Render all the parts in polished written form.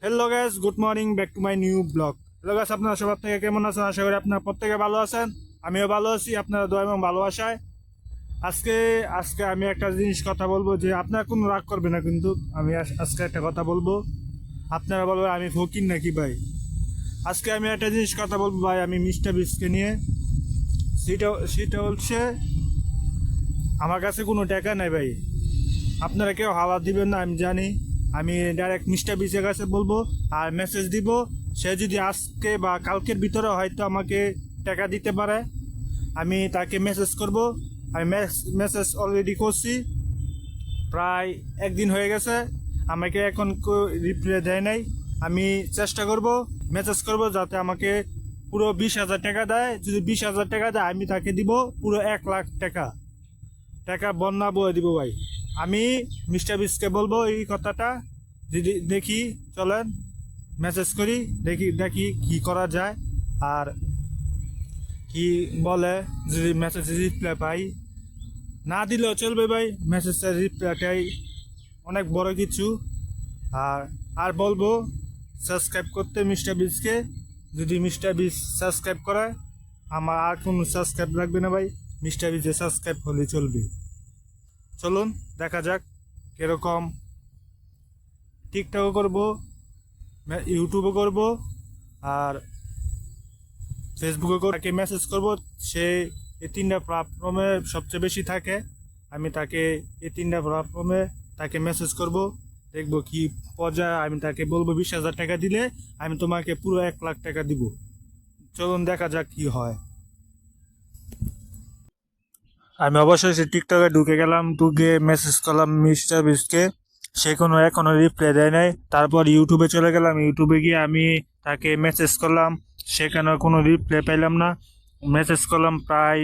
Hello guys, good morning, back to my new blog. Hello guys, আপনারা সবার থেকে কেমন আছেন? আশা করি আপনারা প্রত্যেকে ভালো আছেন। আমিও ভালো আছি, আপনারা দোয়া এবং ভালোবাসায়। আজকে আজকে আমি একটা জিনিস কথা বলবো, যে আপনারা কোনো রাগ করবে না, কিন্তু আমি আজকে একটা কথা বলবো। আপনারা বলবেন আমি ফকির নাকি ভাই। আজকে আমি একটা জিনিস কথা বলবো ভাই, আমি মিস্টার বিস্টকে নিয়ে। সেটা সেটা হচ্ছে, আমার কাছে কোনো টাকা নাই ভাই। আপনারা কেউ হাওয়া দিবেন না আমি জানি। আমি ডাইরেক্ট মিস্টার বিসের কাছে বলবো আর মেসেজ দিব। সে যদি আজকে বা কালকের ভিতরে হয়তো আমাকে টাকা দিতে পারে, আমি তাকে মেসেজ করব। আমি মেসেজ অলরেডি করছি, প্রায় একদিন হয়ে গেছে, আমাকে এখন রিপ্লাই দেয় নাই। আমি চেষ্টা করব, মেসেজ করব যাতে আমাকে পুরো 20,000 টাকা দেয়। যদি 20,000 টাকা দেয়, আমি তাকে দিব পুরো 1,00,000 টাকা। টাকা বন্যা বয়ে দিব ভাই। আমি মিস্টার বিসকে বলবো এই কথাটা। যদি দেখি, চলেন মেসেজ করি, দেখি দেখি কি করা যায় আর কি বলে। যদি মেসেজ রিপ্লাই পাই, না দিলেও চলবে ভাই, মেসেজের রিপ্লাইটাই অনেক বড় কিছু। আর আর বলবো সাবস্ক্রাইব করতে মিস্টার বিসকে। যদি মিস্টার বিস সাবস্ক্রাইব করে, আমার আর কোনো সাবস্ক্রাইব লাগবে না ভাই, মিস্টার বিসে সাবস্ক্রাইব হলে চলবে। চলুন দেখা যাক কিরকম। টিকটকও করব, ইউটিউবও করব, আর ফেসবুকে তাকে মেসেজ করব। সে এই তিনটা প্ল্যাটফর্মে সবচেয়ে বেশি থাকে। আমি তাকে এই তিনটা প্ল্যাটফর্মে তাকে মেসেজ করব, দেখবো কি পর্যায়ে। আমি তাকে বলবো 20,000 টাকা দিলে আমি তোমাকে পুরো 1,00,000 টাকা দিব। চলুন দেখা যাক কি হয়। আমি অবশ্যই সে টিকটকে ঢুকে গেলাম, ঢুকে মেসেজ করলাম মিস্টার বিস্টকে। সে এখনো রিপ্লাই দেয় নাই। তারপর ইউটিউবে চলে গেলাম, ইউটিউবে গিয়ে আমি তাকে মেসেজ করলাম, সেখানে কোনো রিপ্লাই পাইলাম না। মেসেজ করলাম প্রায়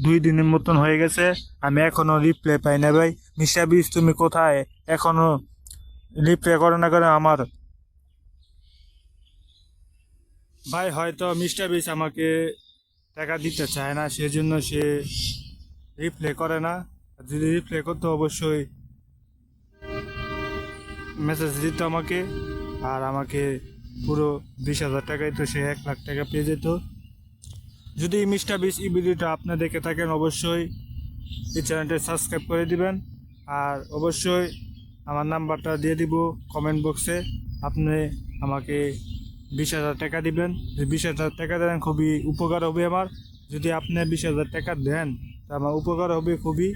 2 দিনের মতন হয়ে গেছে, আমি এখনো রিপ্লাই পাই না ভাই। মিস্টার বিস্ট তুমি কোথায়? এখনো রিপ্লাই করে না করে আমার ভাই। হয়তো মিস্টার বিস্ট আমাকে টাকা দিতে চায় না, সেজন্য সে রিপ্লাই করে না। যদি রিপ্লাই করতো অবশ্যই মেসেজ দিত আমাকে, আর আমাকে পুরো 20,000 টাকায় তো সে 1,00,000 টাকা পেয়ে যেত। যদি মিস্টার বিস এই ভিডিওটা আপনি দেখে থাকেন, অবশ্যই এই চ্যানেলটা সাবস্ক্রাইব করে দিবেন। আর অবশ্যই আমার নাম্বারটা দিয়ে দিব কমেন্ট বক্সে। আপনি আমাকে 20,000 টাকা দিবেন। যদি 20,000 টাকা দেন খুবই উপকার হবে আমার। যদি আপনি 20,000 টাকা দেন তা আমার উপকার হবে খুবই।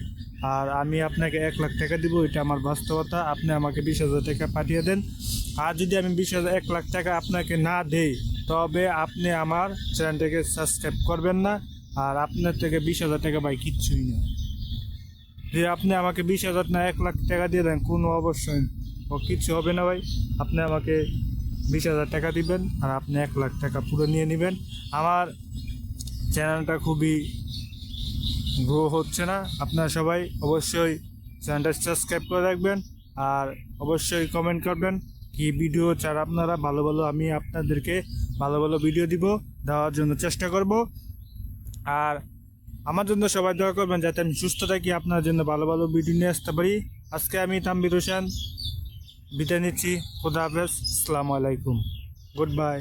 আর আমি আপনাকে 1,00,000 টাকা দিব, এটা আমার বাস্তবতা। আপনি আমাকে 20,000 টাকা পাঠিয়ে দেন। আর যদি আমি 1,00,000 টাকা আপনাকে না দেই, তবে আপনি আমার চ্যানেলটাকে সাবস্ক্রাইব করবেন না। আর আপনার থেকে 20,000 টাকা ভাই কিচ্ছুই না। যে আপনি আমাকে 20,000 না 1,00,000 টাকা দিয়ে দেন, কোনো অবশ্যই ও কিচ্ছু হবে না ভাই। আপনি আমাকে 20,000 টাকা দিবেন, আর আপনি 1,00,000 টাকা পুরো নিয়ে নেবেন। আমার চ্যানেলটা খুবই গ্রো হচ্ছে না। আপনারা সবাই অবশ্যই চ্যানেলটা সাবস্ক্রাইব করে রাখবেন, আর অবশ্যই কমেন্ট করবেন কি ভিডিও চান আপনারা। ভালো ভালো আমি আপনাদেরকে ভালো ভালো ভিডিও দেওয়ার জন্য চেষ্টা করব। আর আমার জন্য সবাই দোয়া করবেন যাতে আমি সুস্থ থাকি, আপনার জন্য ভালো ভালো ভিডিও নিয়ে আসতে পারি। আজকে আমি তানভীর হোসেন বিদায় নিচ্ছি। খোদা হাফেজ, আসসালামু আলাইকুম, গুড বাই।